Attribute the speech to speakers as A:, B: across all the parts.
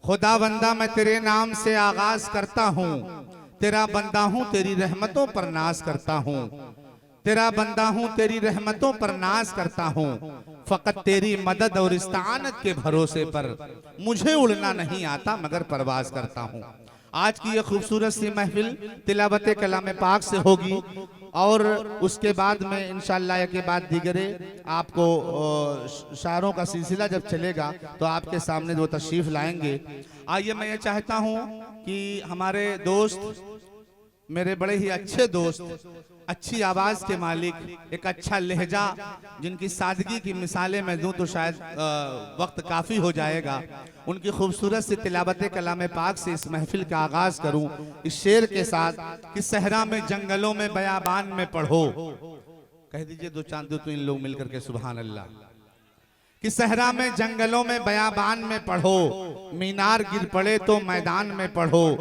A: खुदा बंदा मैं तेरे नाम से आगाज करता हूँ, तेरा बंदा हूँ तेरी रहमतों पर नाज करता हूँ, तेरा बंदा हूँ तेरी रहमतों पर नाज करता हूँ। फकत तेरी मदद और इस्तानत के भरोसे पर मुझे उड़ना नहीं आता मगर परवाज करता हूँ। आज की यह खूबसूरत सी महफिल तिलावत कलाम पाक से होगी और उसके बाद में इंशाअल्लाह के बाद दीगरे आपको शायरों का सिलसिला जब चलेगा तो आपके सामने वो तशरीफ लाएंगे। आइए मैं ये चाहता हूँ कि हमारे दोस्त, मेरे बड़े ही अच्छे दोस्त, अच्छी आवाज के मालिक, एक अच्छा लहजा, जिनकी सादगी की मिसालें मैं दूं तो शायद वक्त काफी हो जाएगा, उनकी खूबसूरत सी तिलावत कलाम पाक से इस महफिल का आगाज करूं इस शेर के साथ कि सहरा में जंगलों में बयाबान में पढ़ो। कह दीजिए दो चांद दो तीन लोग मिलकर के सुभान अल्लाह। कि सहरा में जंगलों में बयाबान में पढ़ो, मीनार गिर पड़े तो मैदान में पढ़ो,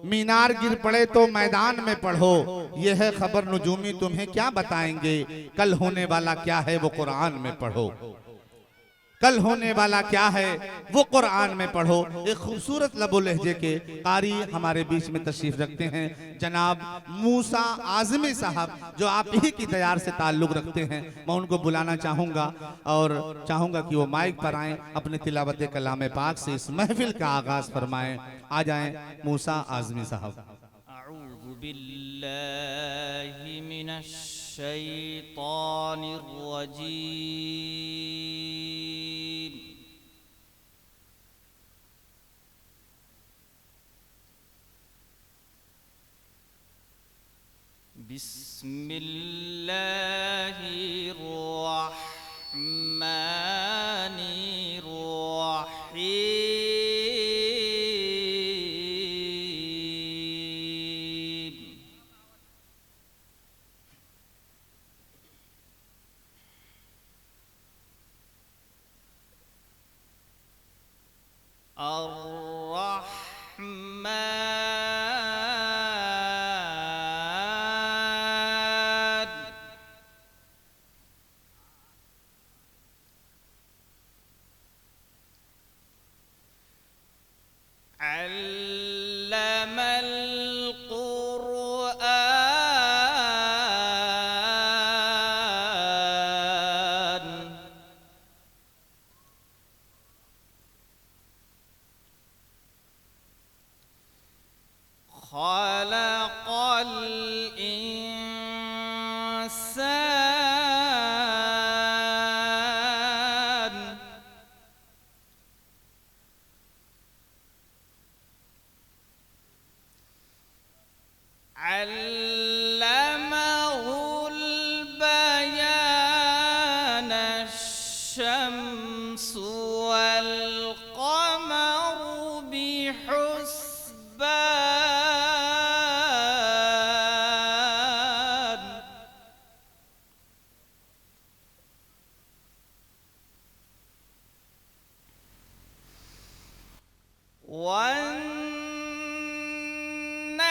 A: मीनार गिर पड़े तो मैदान में पढ़ो, यह है खबर नुजूमी तुम्हें क्या बताएंगे, कल होने वाला क्या है वो कुरान में पढ़ो, कल होने वाला क्या है वो कुरान में पढ़ो। एक खूबसूरत लबो लहजे के कारी हमारे बीच में तशरीफ रखते हैं जनाब मूसा आजमी साहब, जो आप ही की तैयार से ताल्लुक रखते हैं। मैं उनको बुलाना चाहूंगा और चाहूंगा कि वो माइक पर आए, अपने तिलावत कलाम पाक से इस महफिल का आगाज फरमाएं। आ जाएं मूसा आजमी साहब।
B: अऊज़ु बिल्लाहि मिनश शैतानिर रजीम। बिस्मिल्लाहिर रहमानिर रहीम। अर्रहमान अल्लमल कुरआन खलक़ल इंसान अल्लमहुल बयान अश-शम्सु वल क़मरु बिहुस्बान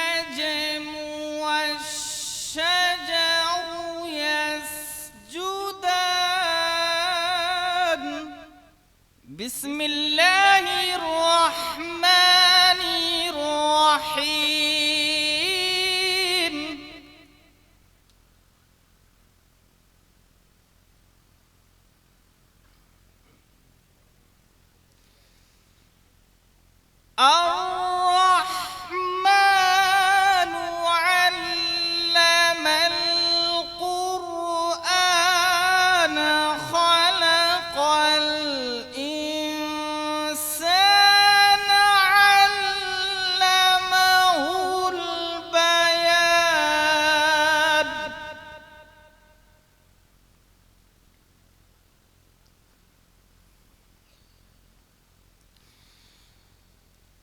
B: वन्नजमु वश्शजरु यस्जुदान। बिस्मिल्लाहिर रहमानिर रहीम। अर्रहमानु अल्लमल कुरआन खलक़ल इंसान अल्लमहुल बयान।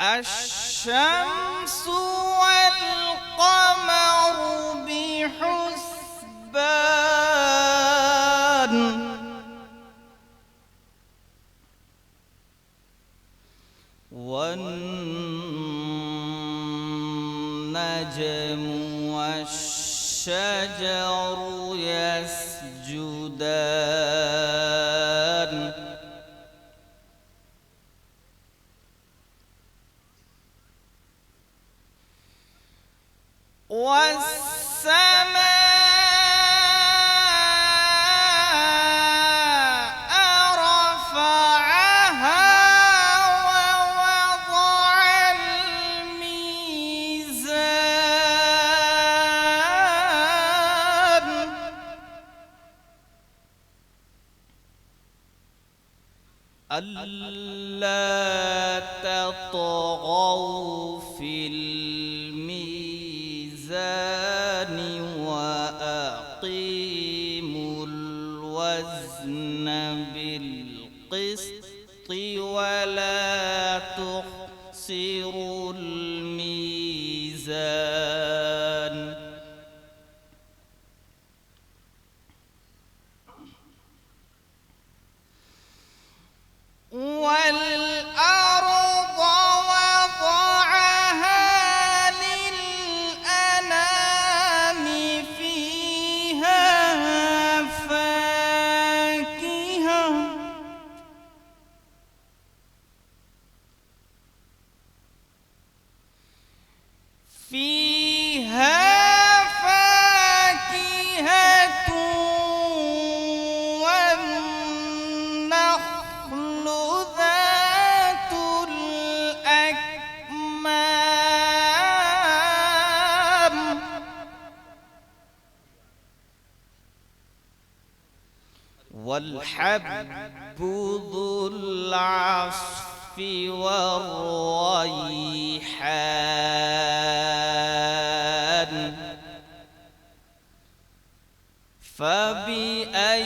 B: अश-शम्सु वल क़मरु बिहुस्बान। वन्नजमु वश्शजरु यस्जुदान। والسماء رفعها ووضع الميزان ألا تطغوا في الميزان وأقيموا الوزن بالقسط ولا تخسروا الميزان والأرض وضعها للأنام فيها فاكهة والنخل ذات الأكمام والحب ذو العصف والريحان فبأي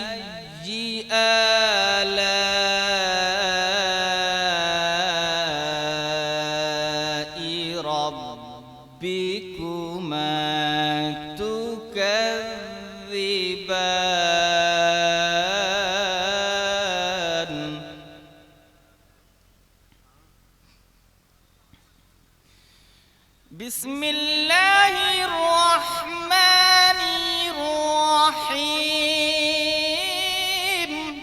B: آلاء ربكما تكذبان بسم الله الرحمن الرحيم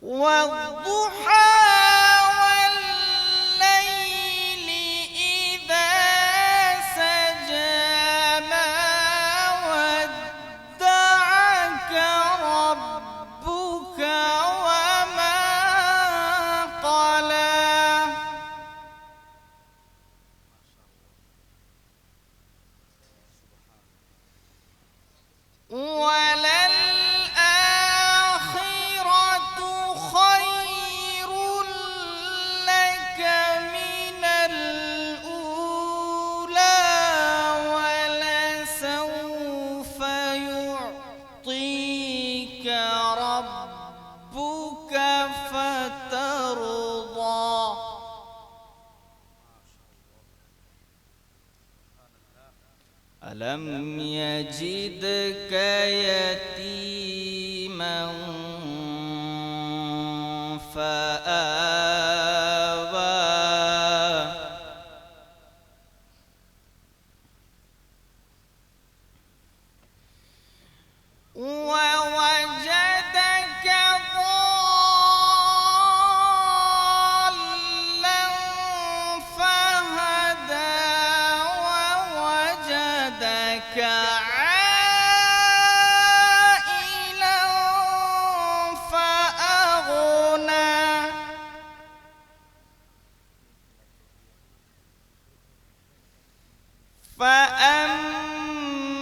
B: والضحى والليل إذا سجى ما ودعك ربك وما قلى وللآخرة خير لك من الأولى ولسوف يعطيك ربك فترضى ألم يجدك يتيما فآوى ووجدك ضالا فهدى ووجدك عائلا فأغنى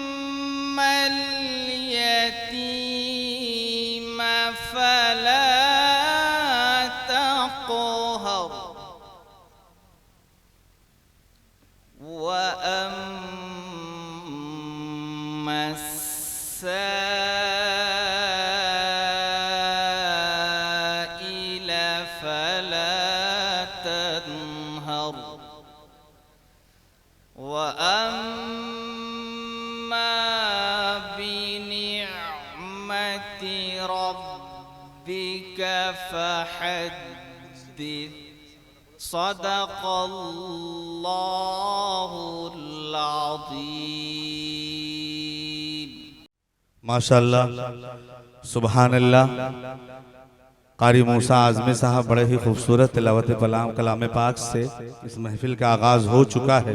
B: فأما اليتيم فلا تقهر وأما السائل فلا تنهر وأما بنعمة ربك فحدث صدق الله العظيم
A: माशाअल्लाह, सुभान अल्लाह। कारी मूसा आज़मी साहब बड़े ही खूबसूरत तिलावत कलाम पाक से इस महफिल का आगाज़ हो चुका है।